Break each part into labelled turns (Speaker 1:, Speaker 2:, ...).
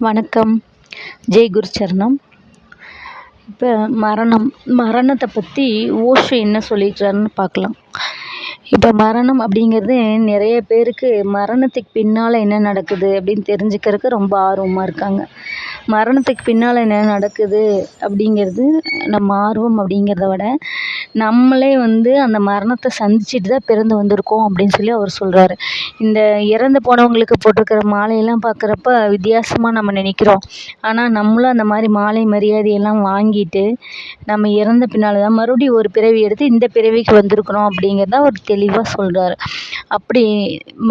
Speaker 1: வணக்கம். ஜெய் குருச்சரணம். இப்போ மரணத்தை பற்றி ஓஷோ என்ன சொல்லியிருக்கிறாருன்னு பார்க்கலாம். இப்போ மரணம் அப்படிங்கிறது நிறைய பேருக்கு மரணத்துக்கு பின்னால் என்ன நடக்குது அப்படின்னு தெரிஞ்சுக்கிறதுக்கு ரொம்ப ஆர்வமாக இருக்காங்க. மரணத்துக்கு பின்னால் என்ன நடக்குது அப்படிங்கிறது நம்ம ஆர்வம் அப்படிங்கிறத விட நம்மளே அந்த மரணத்தை சந்திச்சுட்டு தான் பிறந்து வந்திருக்கோம் அப்படின்னு சொல்லி அவர் சொல்கிறாரு. இந்த இறந்து போனவங்களுக்கு போட்டிருக்கிற மாலையெல்லாம் பார்க்குறப்ப வித்தியாசமாக நம்ம நினைக்கிறோம். ஆனால் நம்மளும் அந்த மாதிரி மாலை மரியாதையெல்லாம் வாங்கிட்டு நம்ம இறந்த பின்னால் தான் மறுபடியும் ஒரு பிறவி எடுத்து இந்த பிறவிக்கு வந்திருக்கிறோம் அப்படிங்கிறத அவர் தெளிவாக சொல்கிறாரு. அப்படி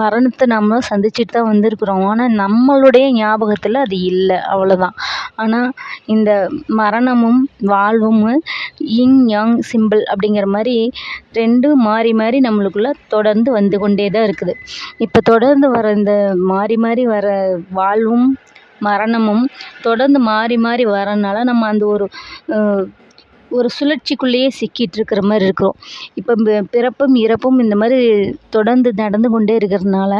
Speaker 1: மரணத்தை நம்ம சந்திச்சுட்டு தான் வந்திருக்கிறோம். ஆனால் நம்மளுடைய ஞாபகத்தில் அது இல்லை, அவ்வளோதான். ஆனால் இந்த மரணமும் வாழ்வும் யிங் யாங் சிம்பிள் அப்படிங்கிற மாதிரி ரெண்டும் மாறி மாறி நம்மளுக்குள்ளே தொடர்ந்து வந்து கொண்டே தான் இருக்குது. இப்போ தொடர்ந்து வர இந்த மாறி மாறி வர வாழ்வும் மரணமும் தொடர்ந்து மாறி மாறி வரனால நம்ம அந்த ஒரு சுழற்சிக்குள்ளேயே சிக்கிட்டு இருக்கிற மாதிரி இருக்கிறோம். இப்போ பிறப்பும் இறப்பும் இந்த மாதிரி தொடர்ந்து நடந்து கொண்டே இருக்கிறதுனால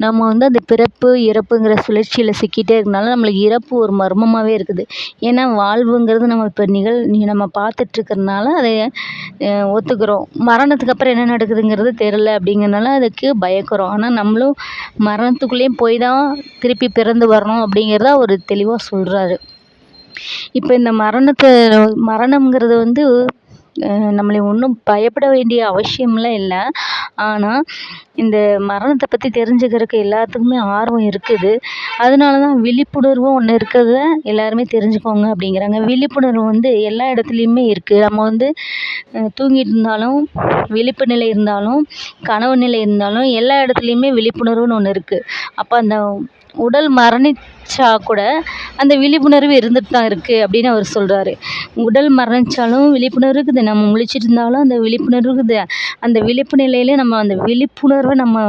Speaker 1: நம்ம அந்த பிறப்பு இறப்புங்கிற சுழற்சியில் சிக்கிட்டே இருக்கனால நம்மளுக்கு இறப்பு ஒரு மர்மமாகவே இருக்குது. ஏன்னா வாழ்வுங்கிறது நம்ம இப்போ நம்ம பார்த்துட்ருக்கறனால அதை ஒத்துக்கிறோம். மரணத்துக்கு அப்புறம் என்ன நடக்குதுங்கிறது தெரில அப்படிங்கிறனால அதுக்கு பயக்கிறோம். ஆனால் நம்மளும் மரணத்துக்குள்ளேயும் போய் தான் திருப்பி பிறந்து வரணும் அப்படிங்கிறத அவர் தெளிவாக சொல்கிறாரு. இப்போ இந்த மரணம்ங்கிறது நம்மளை ஒன்றும் பயப்பட வேண்டிய அவசியம்லாம் இல்லை. ஆனால் இந்த மரணத்தை பற்றி தெரிஞ்சுக்கிறதுக்கு எல்லாத்துக்குமே ஆர்வம் இருக்குது. அதனால தான் விழிப்புணர்வும் ஒன்று இருக்கிறத எல்லாருமே தெரிஞ்சுக்கோங்க அப்படிங்கிறாங்க. விழிப்புணர்வு எல்லா இடத்துலையுமே இருக்குது. நம்ம தூங்கிட்டு இருந்தாலும், விழிப்பு நிலை இருந்தாலும், கனவு நிலை இருந்தாலும் எல்லா இடத்துலையுமே விழிப்புணர்வுன்னு ஒன்று இருக்குது. அப்போ அந்த உடல் மரணிச்சா கூட அந்த விழிப்புணர்வு இருந்துட்டு தான் இருக்குது அப்படின்னு அவர் சொல்கிறாரு. உடல் மரணித்தாலும் விழிப்புணர்வு இருக்குது, நம்ம முழிச்சிட்டு இருந்தாலும் அந்த விழிப்புணர்வு இருக்குது. அந்த விழிப்பு நிலையில நம்ம அந்த விழிப்புணர்வை நம்ம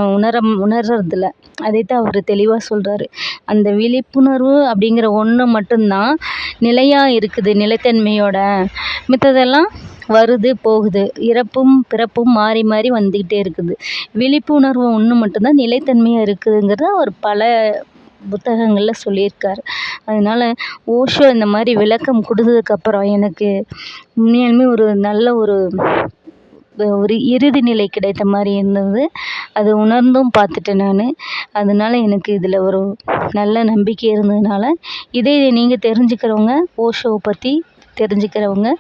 Speaker 1: உணர்றதில்ல. அதைத்தான் அவர் தெளிவாக சொல்கிறாரு. அந்த விழிப்புணர்வு அப்படிங்கிற ஒன்று மட்டும்தான் நிலையாக இருக்குது, நிலைத்தன்மையோட. மித்ததெல்லாம் வருது போகுது, இறப்பும் பிறப்பும் மாறி மாறி வந்துக்கிட்டே இருக்குது. விழிப்புணர்வு ஒன்று மட்டும்தான் நிலைத்தன்மையாக இருக்குதுங்கிறத அவர் பல புத்தகங்களில் சொல்லியிருக்காரு. அதனால ஓஷோ இந்த மாதிரி விளக்கம் கொடுத்ததுக்கப்புறம் எனக்கு உண்மையாலுமே ஒரு நல்ல ஒரு இறுதி நிலை கிடைத்த மாதிரி இருந்தது. அது உணர்ந்தும் பார்த்துட்டேன் நான். அதனால எனக்கு இதில் ஒரு நல்ல நம்பிக்கை இருந்ததுனால இதே நீங்கள் தெரிஞ்சுக்கிறவங்க, ஓஷோவை பற்றி தெரிஞ்சுக்கிறவங்க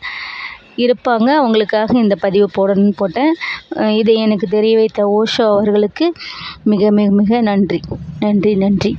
Speaker 1: இருப்பாங்க, அவங்களுக்காக இந்த பதிவு போடணும்னு போட்டேன். இதை எனக்கு தெரிய வைத்த ஓஷோ அவர்களுக்கு மிக மிக மிக நன்றி. நன்றி நன்றி.